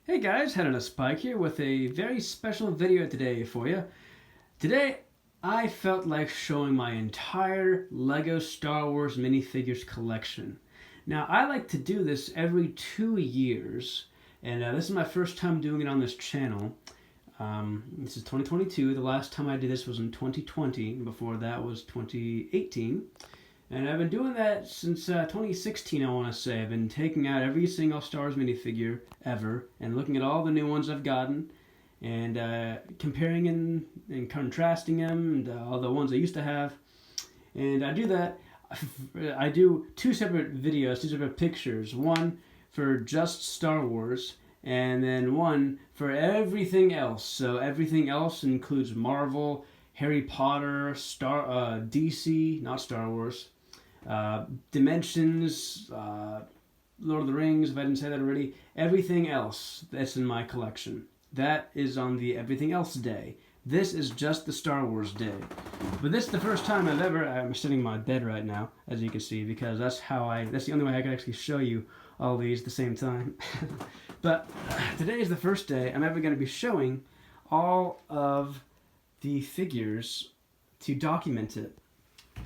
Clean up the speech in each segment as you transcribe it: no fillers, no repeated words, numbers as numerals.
Hey guys, Head on a Spike here with a very special video today for you. Today, I felt like showing my entire LEGO Star Wars minifigures collection. Now, I like to do this every 2 years, and this is my first time doing it on this channel. This is 2022. The last time I did this was in 2020. Before that was 2018. And I've been doing that since 2016, I want to say. I've been taking out every single Star Wars minifigure ever and looking at all the new ones I've gotten and comparing and contrasting them and all the ones I used to have. And I do that. I do two separate videos, two separate pictures. One for just Star Wars and then one for everything else. So everything else includes Marvel, Harry Potter, DC, not Star Wars, Dimensions, Lord of the Rings, if I didn't say that already, everything else that's in my collection. That is on the Everything Else Day. This is just the Star Wars Day. But this is the first time I'm sitting in my bed right now, as you can see, because that's the only way I can actually show you all these at the same time. But today is the first day I'm ever going to be showing all of the figures to document it.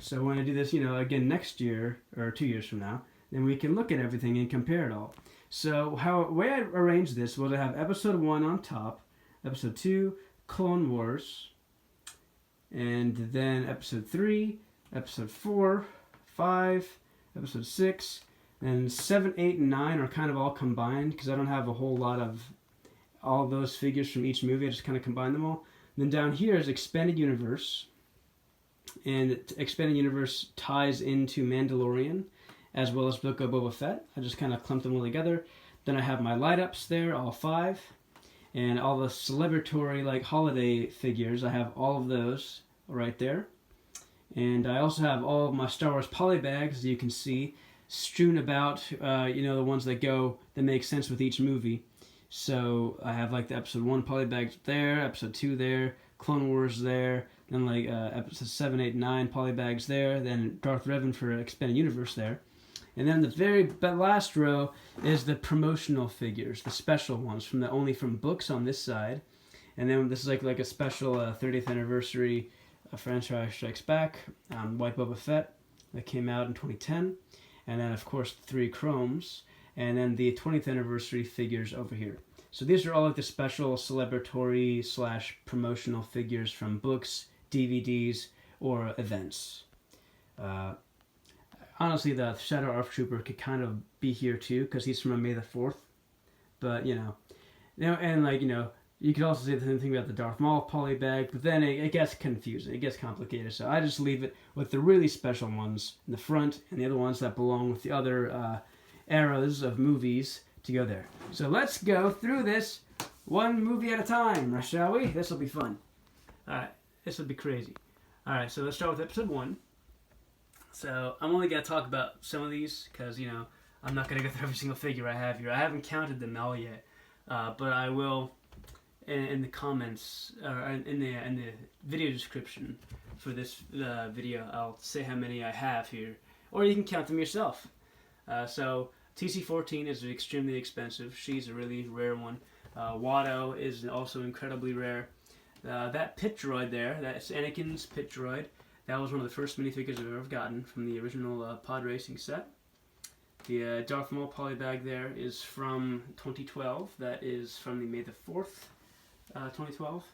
So when I do this, again next year or 2 years from now, then we can look at everything and compare it all. So the way I arranged this was I have episode 1 on top, episode 2, Clone Wars, and then episode 3, episode 4, 5, episode 6, and 7, 8, and 9 are kind of all combined because I don't have a whole lot of all those figures from each movie. I just kind of combine them all. Then down here is Expanded Universe, and Expanded Universe ties into Mandalorian as well as Book of Boba Fett. I just kind of clumped them all together. Then I have my light-ups there, all 5, and all the celebratory like holiday figures. I have all of those right there. And I also have all of my Star Wars polybags, as you can see, strewn about, the ones that make sense with each movie. So I have like the episode 1 polybags there, episode 2 there, Clone Wars there, then like episode 7, 8, 9 polybags there, then Darth Revan for Expanded Universe there. And then the very last row is the promotional figures, the special ones only from books on this side. And then this is like a special 30th anniversary Franchise Strikes Back, White Boba Fett that came out in 2010. And then of course the 3 Chromes. And then the 20th anniversary figures over here. So these are all like the special celebratory / promotional figures from books, DVDs, or events. Honestly, the Shadow R3po could kind of be here too, because he's from a May the 4th. But, you could also say the same thing about the Darth Maul polybag, but then it gets confusing, it gets complicated. So I just leave it with the really special ones in the front, and the other ones that belong with the other eras of movies to go there. So let's go through this one movie at a time, shall we? This will be fun. Alright, this will be crazy. Alright, so let's start with episode 1. So I'm only going to talk about some of these because, I'm not going to go through every single figure I have here. I haven't counted them all yet, but I will in the comments, in the video description for this video. I'll say how many I have here, or you can count them yourself. So TC-14 is extremely expensive. She's a really rare one. Watto is also incredibly rare. That pit droid there, that's Anakin's pit droid. That was one of the first minifigures I've ever gotten from the original pod racing set. The Darth Maul polybag there is from 2012. That is from the May the 4th, 2012.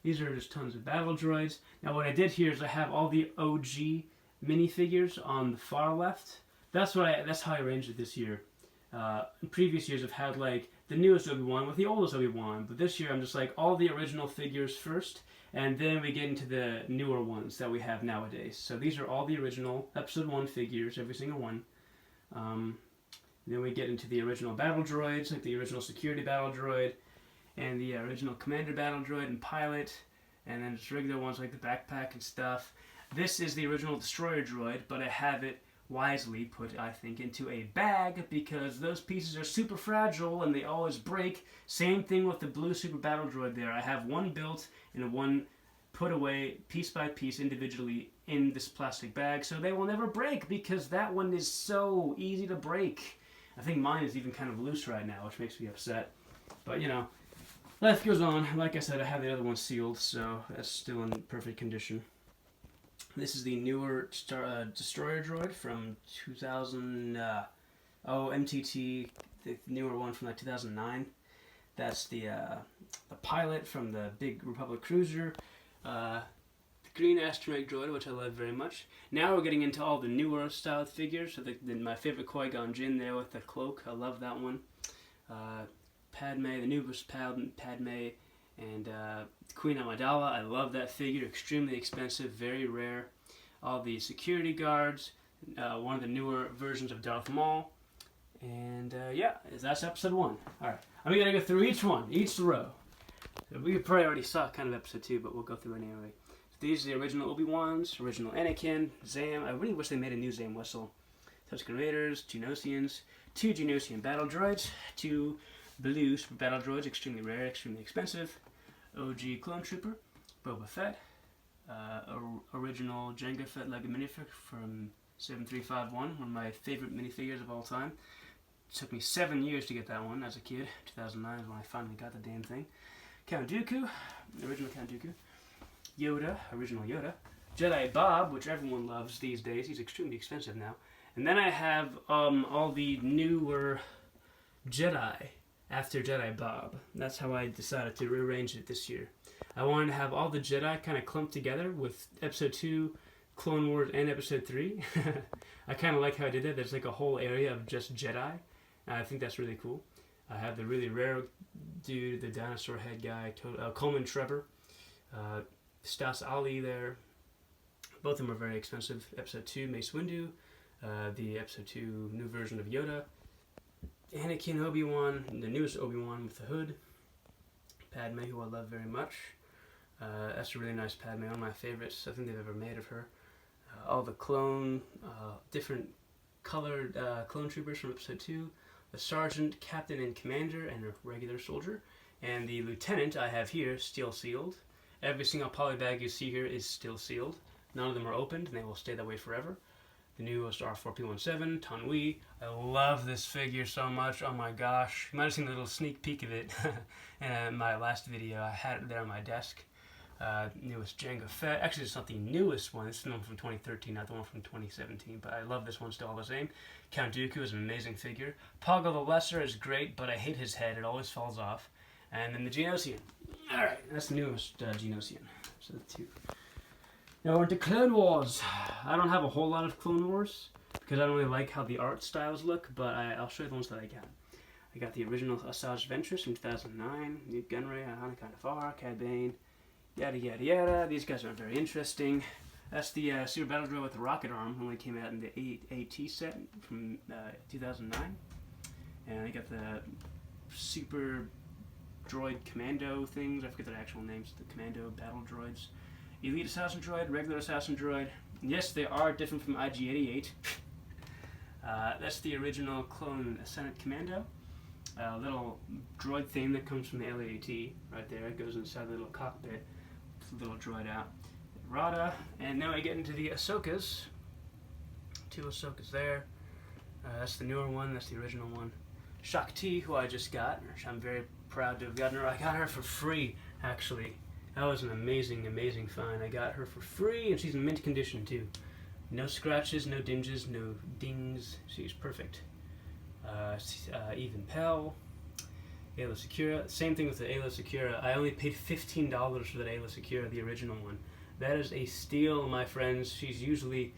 These are just tons of battle droids. Now what I did here is I have all the OG minifigures on the far left. That's how I arranged it this year. In previous years I've had like the newest Obi-Wan with the oldest Obi-Wan, but this year I'm just like all the original figures first, and then we get into the newer ones that we have nowadays. So these are all the original episode 1 figures, every single one. Then we get into the original battle droids, like the original security battle droid, and the original commander battle droid and pilot, and then just regular ones like the backpack and stuff. This is the original destroyer droid, but I have it wisely put, I think, into a bag because those pieces are super fragile and they always break. Same thing with the blue super battle droid there. I have one built and one put away piece by piece individually in this plastic bag so they will never break because that one is so easy to break. I think mine is even kind of loose right now, which makes me upset. But, you know, life goes on. Like I said, I have the other one sealed, so that's still in perfect condition. This is the newer Destroyer Droid from 2000, MTT, the newer one from like 2009. That's the pilot from the big Republic cruiser. The green astromech droid, which I love very much. Now we're getting into all the newer style figures. So my favorite Qui-Gon Jinn there with the cloak. I love that one. Padme, the newest Padme, and Queen Amidala. I love that figure. Extremely expensive, very rare. All the security guards. One of the newer versions of Darth Maul. And yeah, that's episode 1. Alright, I'm going to go through each one, each row. We probably already saw kind of episode 2, but we'll go through it anyway. So these are the original Obi-Wans, original Anakin, Zam. I really wish they made a new Zam whistle. Tusken Raiders, Genosians, 2 Genosian battle droids, 2 blue super battle droids, extremely rare, extremely expensive. OG Clone Trooper, Boba Fett, original Jango Fett Lego minifigure from 7351, one of my favorite minifigures of all time. It took me 7 years to get that one as a kid. 2009 is when I finally got the damn thing. Count Dooku, original Count Dooku. Yoda, original Yoda. Jedi Bob, which everyone loves these days. He's extremely expensive now. And then I have all the newer Jedi after Jedi Bob. That's how I decided to rearrange it this year. I wanted to have all the Jedi kind of clumped together with Episode 2, Clone Wars, and Episode 3. I kind of like how I did that. There's like a whole area of just Jedi. I think that's really cool. I have the really rare dude, the dinosaur head guy, Coleman Trevor, Stas Ali there. Both of them are very expensive. Episode 2, Mace Windu, the Episode 2 new version of Yoda, Anakin Obi-Wan, the newest Obi-Wan with the hood, Padme, who I love very much. That's a really nice Padme, one of my favorites I think they've ever made of her. All the clone, different colored clone troopers from Episode 2, the sergeant, captain, and commander, and a regular soldier. And the lieutenant I have here, still sealed. Every single poly bag you see here is still sealed. None of them are opened, and they will stay that way forever. The newest R3po Tanwi. I love this figure so much. Oh my gosh. You might have seen a little sneak peek of it in my last video. I had it there on my desk. Newest Jango Fett. Actually, it's not the newest one. This is the one from 2013, not the one from 2017. But I love this one still all the same. Count Dooku is an amazing figure. Poggle the Lesser is great, but I hate his head. It always falls off. And then the Genosian. Alright, that's the newest Genosian. So the 2. Now we're into Clone Wars. I don't have a whole lot of Clone Wars because I don't really like how the art styles look, but I'll show you the ones that I got. I got the original Asajj Ventress from 2009, New Gunray, Anakin Obi-Wan, Cad Bane, yada yada yada. These guys aren't very interesting. That's the Super Battle Droid with the rocket arm, only came out in the AT set from 2009. And I got the Super Droid Commando things. I forget their actual names. The Commando Battle Droids. Elite Assassin Droid, regular Assassin Droid. Yes, they are different from IG-88. That's the original clone Senate Commando. A little droid thing that comes from the LAAT right there. It goes inside the little cockpit. It's a little droid out. Rada. And now I get into the Ahsokas. 2 Ahsokas there. That's the newer one. That's the original one. Shakti, who I just got. I'm very proud to have gotten her. I got her for free, actually. That was an amazing, amazing find. I got her for free, and she's in mint condition, too. No scratches, no dinges, no dings. She's perfect. Even Pell. Ayla Secura. Same thing with the Ayla Secura. I only paid $15 for that Ayla Secura, the original one. That is a steal, my friends. She's usually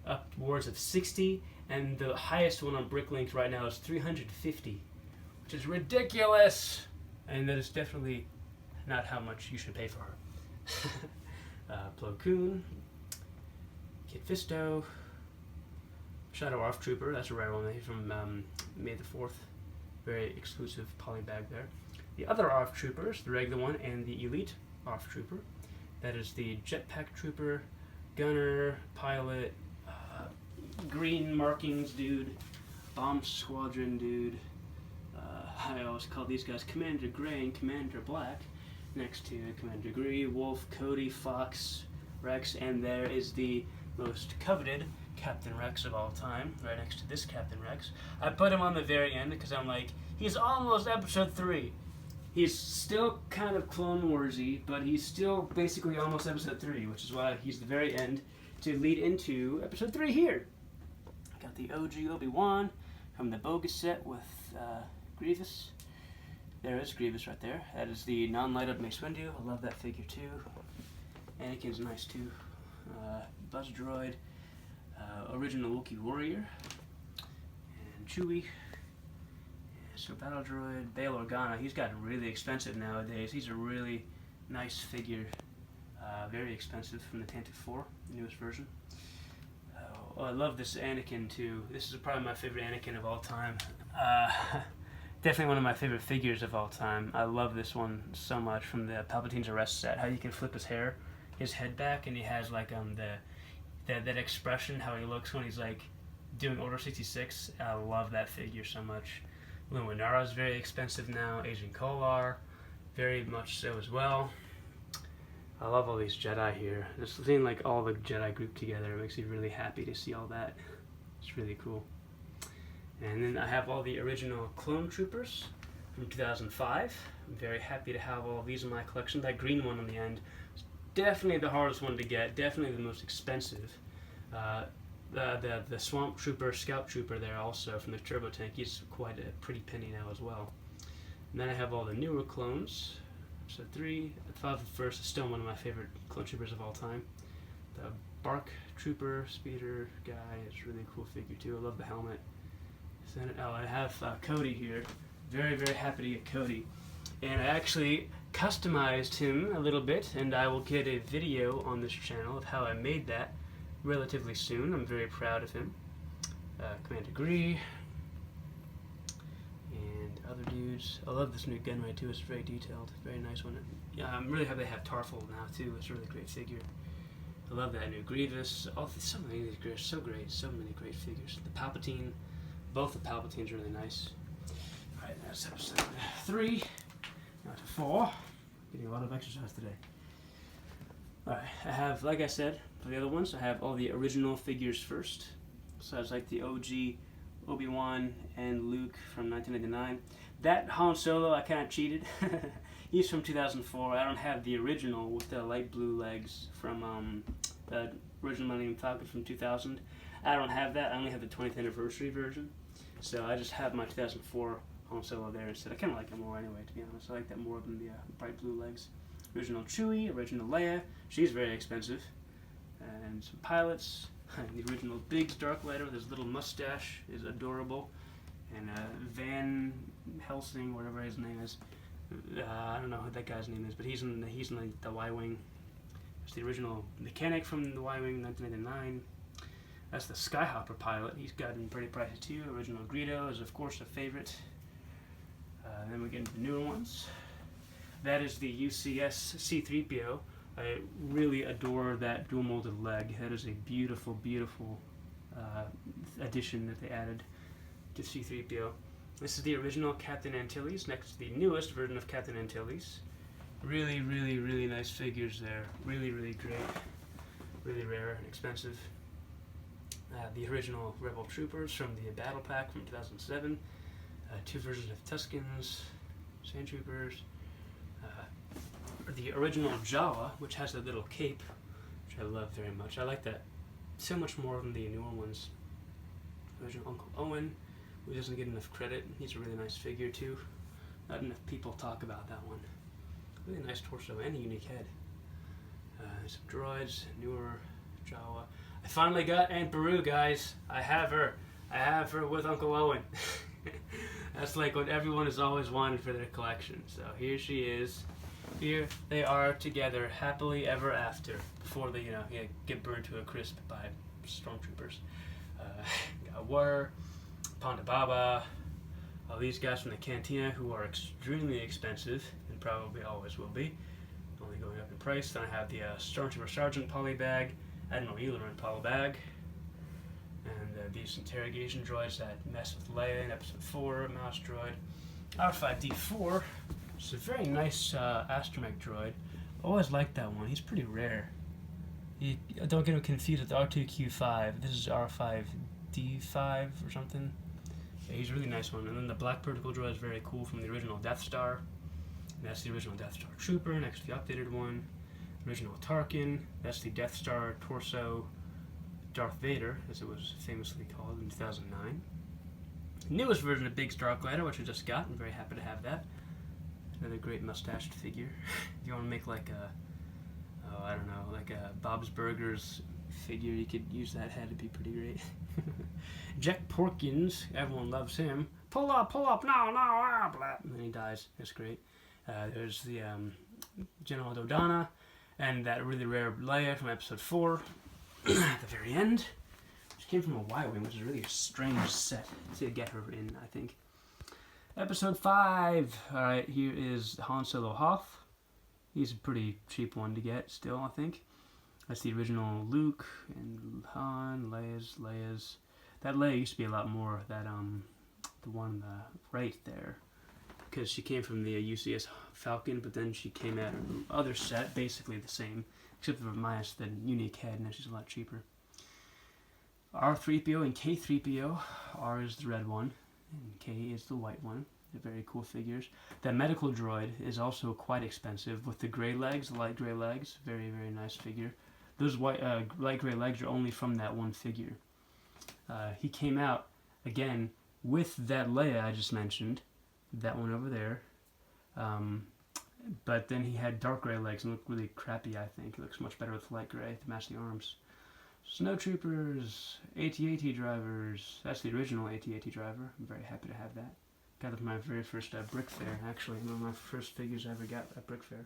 upwards of 60, and the highest one on Bricklink right now is 350, which is ridiculous. And that is definitely not how much you should pay for her. Plo Koon, Kit Fisto, Shadow R3po, that's a rare one from May the 4th. Very exclusive poly bag there. The other R3pers, the regular one and the Elite R3po. That is the Jetpack Trooper, Gunner, Pilot, Green Markings dude, Bomb Squadron dude. I always call these guys Commander Gray and Commander Black. Next to Commander Gree, Wolf, Cody, Fox, Rex, and there is the most coveted Captain Rex of all time, right next to this Captain Rex. I put him on the very end because I'm like, he's almost Episode 3. He's still kind of Clone Warsy, but he's still basically almost Episode 3, which is why he's the very end to lead into Episode 3 here. Got the OG Obi-Wan from the bogus set with Grievous. There is Grievous right there. That is the non-light-up Mace Windu. I love that figure too. Anakin's nice too. Buzz Droid. Original Wookiee Warrior. And Chewie. So Battle Droid. Bail Organa. He's gotten really expensive nowadays. He's a really nice figure. Very expensive from the Tantive 4, the newest version. Oh, I love this Anakin too. This is probably my favorite Anakin of all time. Definitely one of my favorite figures of all time. I love this one so much from the Palpatine's Arrest set. How you can flip his head back, and he has like that expression, how he looks when he's like doing Order 66. I love that figure so much. Luminara is very expensive now. Asian Kolar, very much so as well. I love all these Jedi here. Just seeing like all the Jedi grouped together makes me really happy to see all that. It's really cool. And then I have all the original Clone Troopers from 2005. I'm very happy to have all of these in my collection. That green one on the end is definitely the hardest one to get, definitely the most expensive. The Swamp Trooper, Scout Trooper there also from the Turbo Tank, he's quite a pretty penny now as well. And then I have all the newer clones. So 3, 5 first is still one of my favorite Clone Troopers of all time. The Bark Trooper, Speeder guy, it's a really cool figure too. I love the helmet. I have Cody here. Very, very happy to get Cody. And I actually customized him a little bit, and I will get a video on this channel of how I made that relatively soon. I'm very proud of him. Commander Gree. And other dudes. I love this new gunray too. It's very detailed. Very nice one. Yeah, I'm really happy they have Tarful now too. It's a really great figure. I love that new Grievous. So many of these figures, so great. So many great figures. The Palpatine. Both the Palpatines are really nice. Alright, that's episode 3. Now to 4. Getting a lot of exercise today. Alright, I have, like I said, for the other ones, I have all the original figures first. So it's like the OG Obi-Wan and Luke from 1999. That Han Solo, I kind of cheated. He's from 2004. I don't have the original with the light blue legs from the original Millennium Falcon from 2000. I don't have that. I only have the 20th anniversary version. So I just have my 2004 Han Solo there instead. I kind of like it more anyway, to be honest. I like that more than the bright blue legs. Original Chewie, original Leia. She's very expensive. And some pilots. The original Biggs Dark Lighter with his little mustache is adorable. And Van Helsing, whatever his name is. I don't know who that guy's name is, but he's in the Y-Wing. It's the original mechanic from the Y-Wing, 1999. That's the Skyhopper pilot. He's gotten pretty pricey too. Original Greedo is of course a favorite. Then we get into the newer ones. That is the UCS C3PO. I really adore that dual molded leg. That is a beautiful, beautiful addition that they added to C3PO. This is the original Captain Antilles next to the newest version of Captain Antilles. Really, really, really nice figures there. Really, really great. Really rare and expensive. The original Rebel Troopers from the Battle Pack from 2007. 2 versions of Tuskens, Sand Troopers. The original Jawa, which has that little cape, which I love very much. I like that so much more than the newer ones. Original Uncle Owen, who doesn't get enough credit. He's a really nice figure too. Not enough people talk about that one. Really nice torso and a unique head. Some droids, newer Jawa. I finally got Aunt Beru, guys. I have her. I have her with Uncle Owen. That's like what everyone has always wanted for their collection. So here she is. Here they are together, happily ever after, before they, get burned to a crisp by stormtroopers. Got War, Ponda Baba, all these guys from the Cantina who are extremely expensive and probably always will be, only going up in price. Then I have the Stormtrooper Sergeant Polybag, Admiral Yularen Polybag, and these interrogation droids that mess with Leia in Episode 4, Mouse Droid. R5D4. It's a very nice astromech droid. Always liked that one. He's pretty rare. Don't get him confused with R2Q5. This is R5D5 or something. Yeah, he's a really nice one. And then the Black Particle droid is very cool from the original Death Star. And that's the original Death Star Trooper, next to the updated one. Original Tarkin, that's the Death Star torso Darth Vader, as it was famously called in 2009. The newest version of Big Star Glider, which I just got. I'm very happy to have that. Another great mustached figure. If you want to make like a, I don't know, like a Bob's Burgers figure, you could use that head. It'd be pretty great. Jack Porkins, everyone loves him. Pull up, no, blah. And then he dies. That's great. There's the General Dodonna, and that really rare Leia from Episode 4 at the very end, which came from a Y-Wing, which is a really strange set to get her in, I think. Episode 5. Alright, here is Han Solo Hoth. He's a pretty cheap one to get still, I think. That's the original Luke and Han, Leia's. That Leia used to be a lot more, that the one on the right there, because she came from the UCS Falcon, but then she came out in the other set, basically the same, except for minus the unique head, and she's a lot cheaper. R3po and K3po. R is the red one, and K is the white one. They're very cool figures. That medical droid is also quite expensive, with the gray legs, the light gray legs. Very, very nice figure. Those white, light gray legs are only from that one figure. He came out, again, with that Leia I just mentioned, that one over there. But then he had dark gray legs and looked really crappy, I think. It looks much better with light gray to match the arms. Snow Troopers, AT-AT drivers. That's the original AT-AT driver. I'm very happy to have that. Got it from my very first Brick Fair, actually. One of my first figures I ever got at Brick Fair.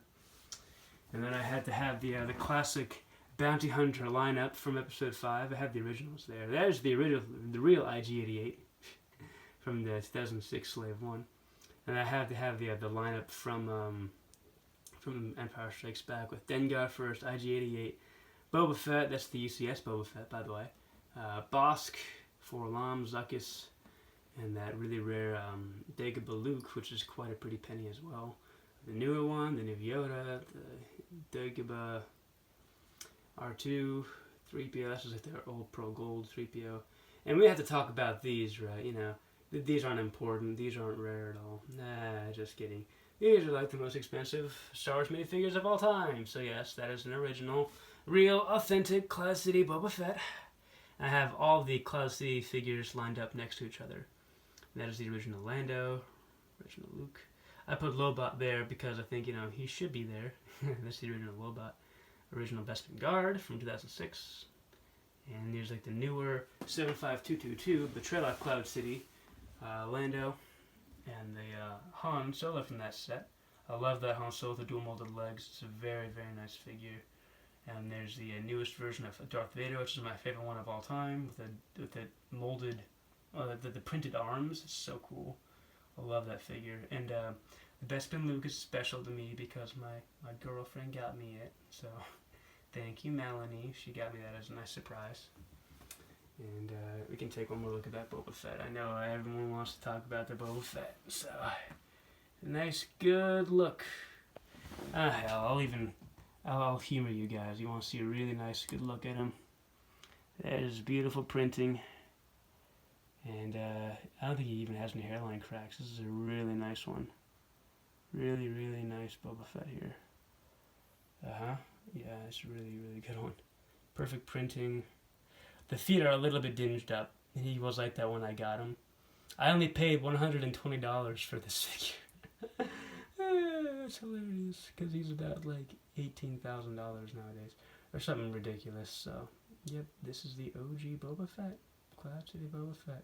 And then I had to have the classic Bounty Hunter lineup from Episode 5. I have the originals there. There's the original, the real IG-88 from the 2006 Slave 1. And I had to have the lineup from Empire Strikes Back with Dengar first, IG-88, Boba Fett, that's the UCS Boba Fett, by the way, Bosk, 4-Lam, Zuckuss, and that really rare Dagobah Luke, which is quite a pretty penny as well. The newer one, the new Yoda, the Dagobah R2, 3PO, that's just like their old Pro Gold 3PO. And we have to talk about these, right? You know, these aren't important, these aren't rare at all. Nah, just kidding. These are like the most expensive Star Wars minifigures of all time. So yes, that is an original, real, authentic Cloud City Boba Fett. I have all the Cloud City figures lined up next to each other. And that is the original Lando, original Luke. I put Lobot there because I think, you know, he should be there. That's the original Lobot. Original Bespin Guard from 2006. And there's like the newer 75222, Betrayal at Cloud City, Lando, and the Han Solo from that set. I love that Han Solo with the dual molded legs. It's a very, very nice figure. And there's the newest version of Darth Vader, which is my favorite one of all time, with the molded, the printed arms. It's so cool. I love that figure. And the Bespin Luke is special to me because my girlfriend got me it. So thank you, Melanie. She got me that as a nice surprise. And we can take one more look at that Boba Fett. I know everyone wants to talk about the Boba Fett. So, a nice, good look. Hell, I'll humor you guys. You want to see a really nice, good look at him. That is beautiful printing. And I don't think he even has any hairline cracks. This is a really nice one. Really, really nice Boba Fett here. Yeah, it's a really, really good one. Perfect printing. The feet are a little bit dinged up. He was like that when I got him. I only paid $120 for this figure. It's hilarious, because he's about like $18,000 nowadays. Or something ridiculous, so... Yep, this is the OG Boba Fett. Cloud City Boba Fett.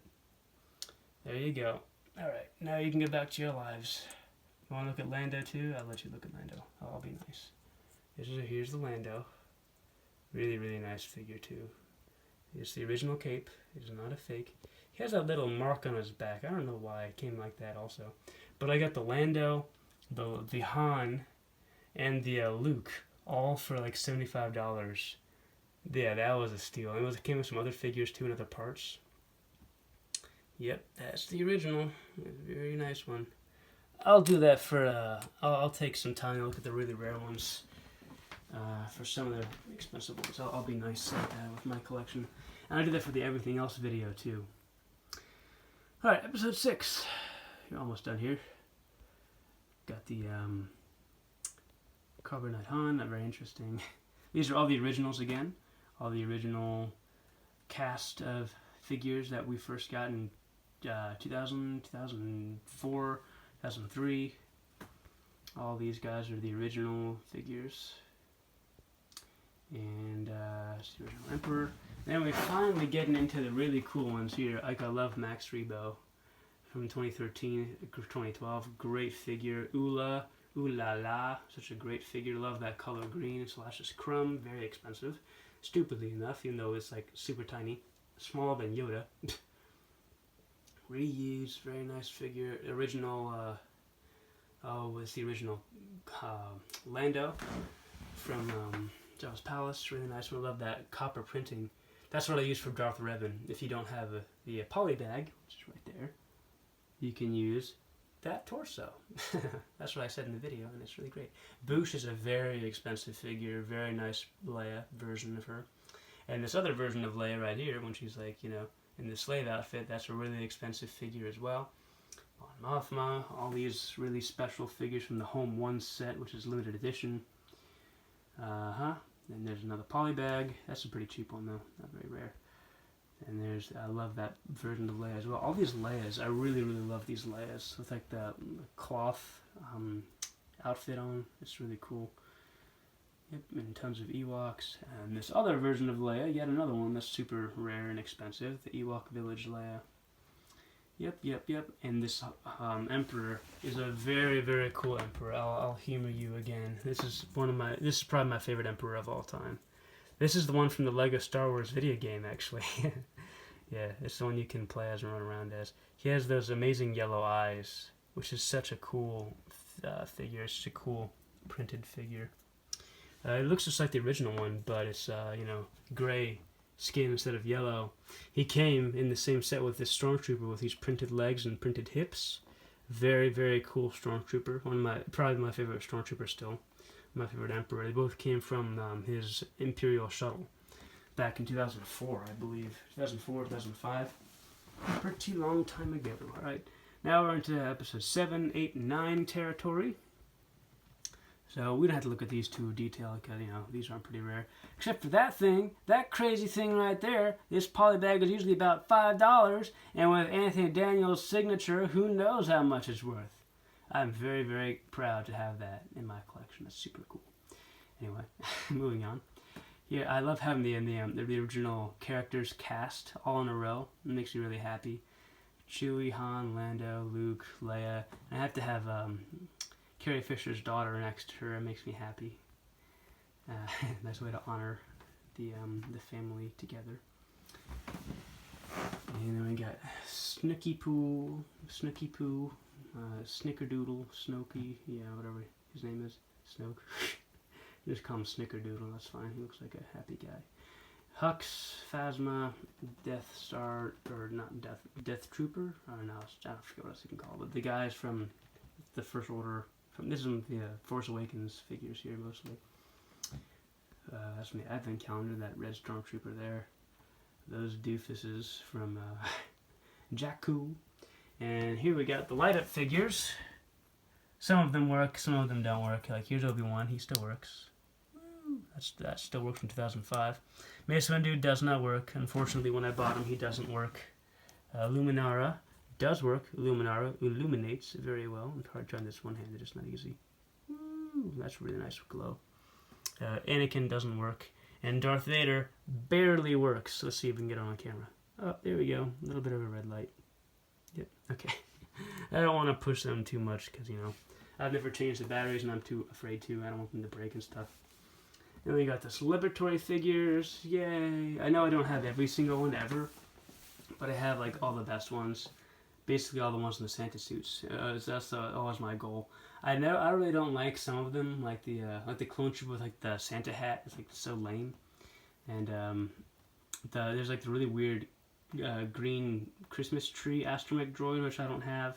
There you go. Alright, now you can get back to your lives. You want to look at Lando too? I'll let you look at Lando. I'll be nice. Here's the Lando. Really, really nice figure too. It's the original cape. It is not a fake. He has that little mark on his back. I don't know why it came like that also. But I got the Lando, the Han, and the Luke, all for like $75. Yeah, that was a steal. It came with some other figures too and other parts. Yep, that's the original. It's a very nice one. I'll do that for, I'll take some time to look at the really rare ones. For some of the expensive ones. I'll be nice like that with my collection. And I do that for the everything else video too. Alright, episode 6. You're almost done here. Got the Carbonite Han, not very interesting. These are all the originals again. All the original cast of figures that we first got in 2000, 2004, 2003. All these guys are the original figures. And it's the original Emperor. Then we're finally getting into the really cool ones here. Like I love Max R3po from 2013, 2012. Great figure. Ooh la la. Such a great figure. Love that color green. / Chrome. Very expensive. Stupidly enough, even though it's like super tiny. Smaller than Yoda. Reused. Very nice figure. Original, it's the original Lando from Jabba's Palace. Really nice one. I love that copper printing. That's what I use for Darth Revan. If you don't have the poly bag, which is right there, you can use that torso. That's what I said in the video, and it's really great. Boushh is a very expensive figure. Very nice Leia version of her. And this other version of Leia right here, when she's like, you know, in the slave outfit, that's a really expensive figure as well. Mon Mothma, all these really special figures from the Home 1 set, which is limited edition. And there's another poly bag. That's a pretty cheap one though, not very rare. And there's, I love that version of Leia as well. All these Leias, I really love these Leias with like the cloth outfit on. It's really cool. Yep, and tons of Ewoks. And this other version of Leia, yet another one that's super rare and expensive, the Ewok Village Leia. Yep. And this Emperor is a very cool Emperor. I'll humor you again. This is probably my favorite Emperor of all time. This is the one from the Lego Star Wars video game, actually. Yeah, it's the one you can play as and run around as. He has those amazing yellow eyes, which is such a cool figure. It's such a cool printed figure. It looks just like the original one, but it's gray skin instead of yellow. He came in the same set with this Stormtrooper with these printed legs and printed hips. Very cool Stormtrooper. Probably my favorite Stormtrooper still. My favorite Emperor. They both came from his Imperial shuttle back in 2004, I believe. 2004, 2005. Pretty long time ago. Alright, now we're into episode 7, 8, and 9 territory. So we don't have to look at these too detailed because, these aren't pretty rare. Except for that thing, that crazy thing right there. This poly bag is usually about $5, and with Anthony Daniels' signature, who knows how much it's worth. I'm very proud to have that in my collection. That's super cool. Anyway, moving on. Yeah, I love having the original characters cast all in a row. It makes me really happy. Chewie, Han, Lando, Luke, Leia. And I have to have Carrie Fisher's daughter next to her. It makes me happy. Nice way to honor the family together. And then we got Snooky Poo, Snickerdoodle, Snooky, whatever his name is, Snoke. Just call him Snickerdoodle, that's fine. He looks like a happy guy. Hux, Phasma, Death Star, or not Death Trooper? I don't know, I forget what else you can call it. But the guys from the First Order, this is the Force Awakens figures here mostly. That's from the Advent Calendar, that red Stormtrooper there. Those doofuses from Jakku. And here we got the light up figures. Some of them work, some of them don't work. Like here's Obi-Wan, he still works. Woo! That still works from 2005. Mace Windu does not work. Unfortunately, when I bought him, he doesn't work. Luminara does work. Luminara illuminates very well. I'm trying this one-handed, it's not easy. Woo! That's really nice glow. Anakin doesn't work. And Darth Vader barely works. Let's see if we can get it on camera. Oh, there we go. A little bit of a red light. Yep, okay. I don't want to push them too much because, I've never changed the batteries and I'm too afraid to. I don't want them to break and stuff. Then we got the celebratory figures. Yay. I know I don't have every single one ever, but I have like all the best ones. Basically all the ones in the Santa suits. That's always my goal. I really don't like some of them, like the clone trooper with like the Santa hat. It's like so lame. And there's like the really weird green Christmas tree astromech droid, which I don't have.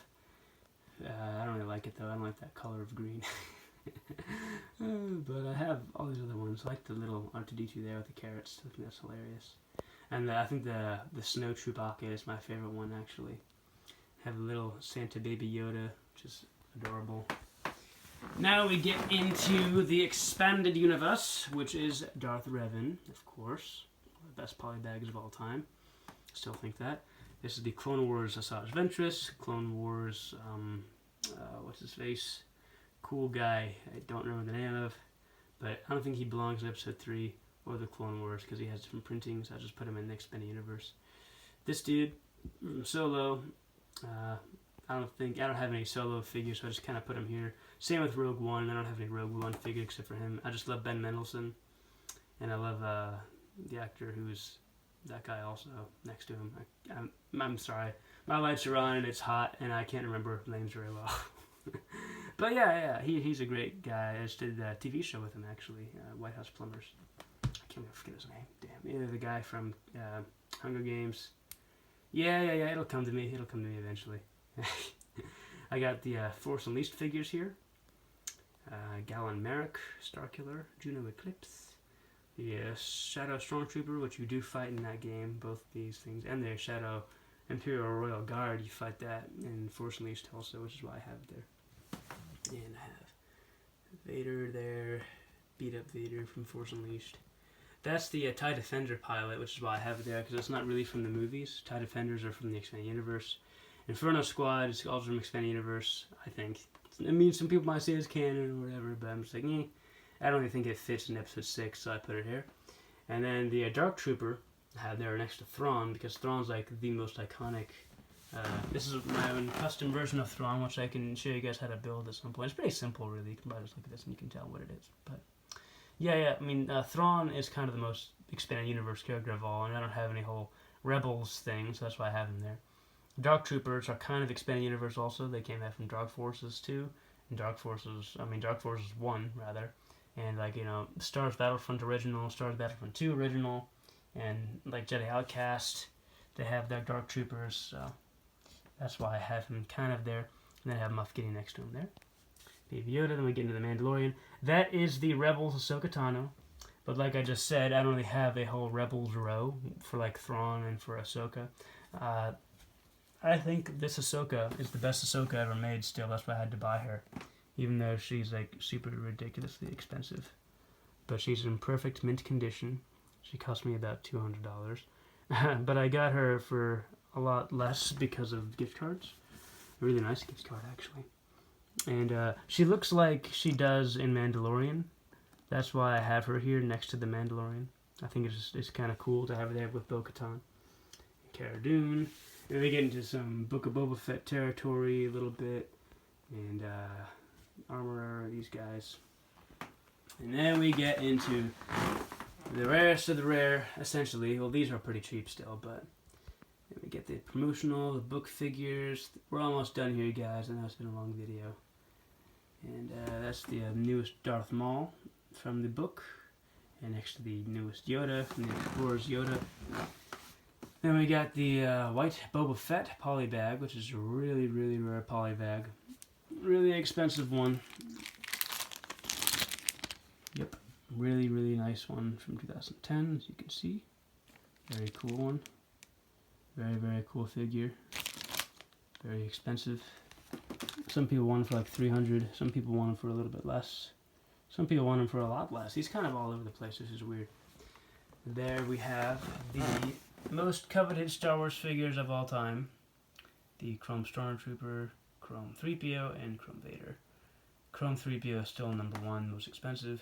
I don't really like it though. I don't like that color of green. But I have all these other ones. I like the little R2D2 there with the carrots. I think that's hilarious. And I think the Snow Chewbacca is my favorite one actually. Have a little Santa baby Yoda, which is adorable. Now we get into the expanded universe, which is Darth Revan, of course. One of the best polybags of all time. Still think that. This is the Clone Wars Asajj Ventress, Clone Wars, what's his face? Cool guy, I don't remember the name of, but I don't think he belongs in Episode 3 or the Clone Wars because he has different printings. I just put him in the expanded universe. This dude, Solo, I don't have any Solo figures, so I just kind of put him here. Same with Rogue One. I don't have any Rogue One figures except for him. I just love Ben Mendelsohn, and I love the actor who's that guy also next to him. I'm sorry, my lights are on and it's hot, and I can't remember names very well. But yeah, he's a great guy. I just did a TV show with him actually, White House Plumbers. I can't even forget his name. Damn, either the guy from Hunger Games. Yeah. It'll come to me. It'll come to me eventually. I got the Force Unleashed figures here. Galen Marek, Starkiller, Juno Eclipse, the Shadow Stormtrooper, which you do fight in that game, both these things, and the Shadow Imperial Royal Guard, you fight that in Force Unleashed also, which is why I have it there. And I have Vader there, beat up Vader from Force Unleashed. That's the TIE Defender pilot, which is why I have it there, because it's not really from the movies. TIE Defenders are from the Expanded Universe. Inferno Squad is also from Expanded Universe, I think. I mean, some people might say it's canon or whatever, but I'm just like, I don't really think it fits in Episode 6, so I put it here. And then the Dark Trooper I have there next to Thrawn, because Thrawn's like the most iconic. This is my own custom version of Thrawn, which I can show you guys how to build at some point. It's pretty simple, really. You can probably just look at this and you can tell what it is. But yeah, I mean, Thrawn is kind of the most Expanded Universe character of all, and I don't have any whole Rebels thing, so that's why I have him there. Dark Troopers are kind of Expanded Universe also. They came out from Dark Forces 2, and Dark Forces 1, rather. And, like, Star Wars Battlefront original, Star Wars Battlefront 2 original, and, like, Jedi Outcast, they have their Dark Troopers, so that's why I have him kind of there. And then I have Moff Gideon next to him there. Baby Yoda, then we get into the Mandalorian. That is the Rebels Ahsoka Tano. But like I just said, I don't really have a whole Rebels row for, like, Thrawn and for Ahsoka. I think this Ahsoka is the best Ahsoka ever made still. That's why I had to buy her. Even though she's like super ridiculously expensive. But she's in perfect mint condition. She cost me about $200. But I got her for a lot less because of gift cards. A really nice gift card actually. And she looks like she does in Mandalorian. That's why I have her here next to the Mandalorian. I think it's kind of cool to have her there with Bo-Katan. Cara Dune. And we get into some Book of Boba Fett territory a little bit. And Armorer, these guys. And then we get into the rarest of the rare, essentially. Well, these are pretty cheap still, but then we get the promotional, the book figures. We're almost done here, guys. I know it's been a long video. And that's the newest Darth Maul from the book. And next to the newest Yoda from the Explorer's Yoda. Then we got the white Boba Fett polybag, which is a really, really rare polybag. Really expensive one. Yep. Really, really nice one from 2010, as you can see. Very cool one. Very, very cool figure. Very expensive. Some people want him for like $300. Some people want him for a little bit less. Some people want him for a lot less. He's kind of all over the place. This is weird. There we have the most coveted Star Wars figures of all time. The Chrome Stormtrooper, Chrome 3PO, and Chrome Vader. Chrome 3PO is still number one, most expensive.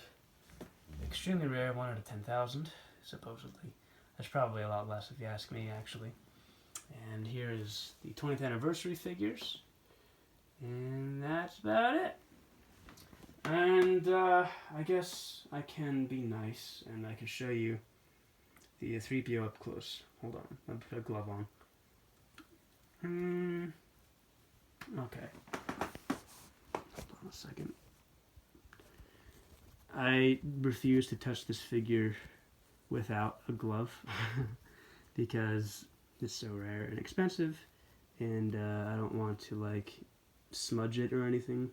Extremely rare, 1 out of 10,000, supposedly. That's probably a lot less if you ask me, actually. And here is the 20th anniversary figures. And that's about it. And I guess I can be nice, and I can show you the 3PO up close. Hold on, I'll put a glove on. Okay. Hold on a second. I refuse to touch this figure without a glove because it's so rare and expensive, and I don't want to like smudge it or anything.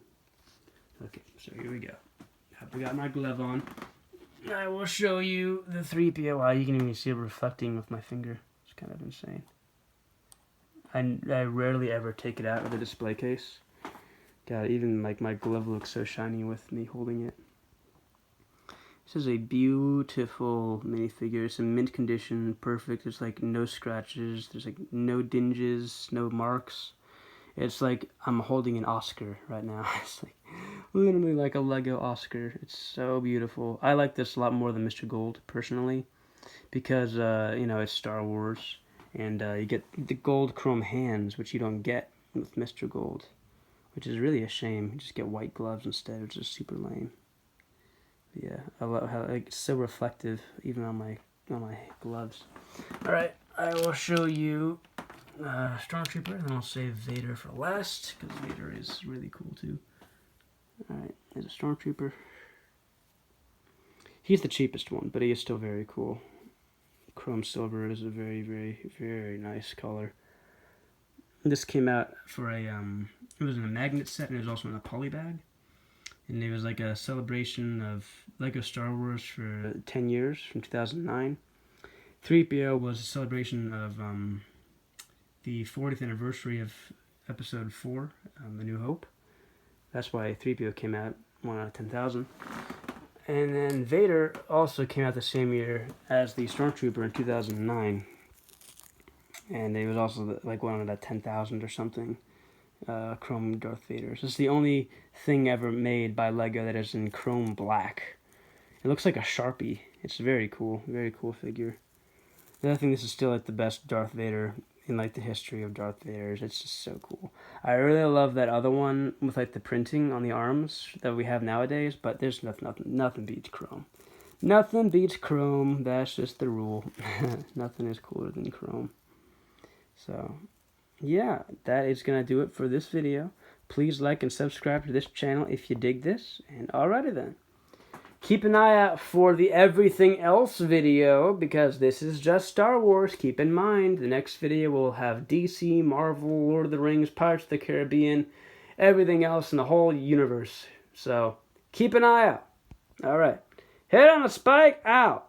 Okay, so here we go. I got my glove on. I will show you the 3PO. Wow, you can even see it reflecting with my finger. It's kind of insane. I rarely ever take it out of the display case, God, even like my glove looks so shiny with me holding it. This is a beautiful minifigure. It's in mint condition, perfect. There's like no scratches. There's like no dinges, no marks. It's like I'm holding an Oscar right now. It's like literally like a Lego Oscar. It's so beautiful. I like this a lot more than Mr. Gold personally, because you know, it's Star Wars, and you get the gold chrome hands, which you don't get with Mr. Gold, which is really a shame. You just get white gloves instead, which is super lame. Yeah, I love how like, it's so reflective, even on my gloves. All right, I will show you Stormtrooper, and then I'll save Vader for last, because Vader is really cool too. All right, there's a Stormtrooper. He's the cheapest one, but he is still very cool. Chrome silver is a very, very, very nice color. This came out for a it was in a magnet set, and it was also in a poly bag. And it was like a celebration of Lego Star Wars for 10 years, from 2009. 3PO was a celebration of the 40th anniversary of Episode 4, A New Hope. That's why 3PO came out 1 out of 10,000. And then Vader also came out the same year as the Stormtrooper in 2009. And it was also like 1 out of 10,000 or something. Chrome Darth Vader. So it's the only thing ever made by Lego that is in chrome black. It looks like a Sharpie. It's very cool figure. And I think this is still like the best Darth Vader in like the history of Darth Vaders. It's just so cool. I really love that other one with like the printing on the arms that we have nowadays, but there's nothing beats chrome. Nothing beats chrome. That's just the rule. Nothing is cooler than chrome. So yeah, that is going to do it for this video. Please like and subscribe to this channel if you dig this. And alrighty then. Keep an eye out for the everything else video, because this is just Star Wars. Keep in mind, the next video will have DC, Marvel, Lord of the Rings, Pirates of the Caribbean, everything else in the whole universe. So, keep an eye out. Alright. Head on a spike, out.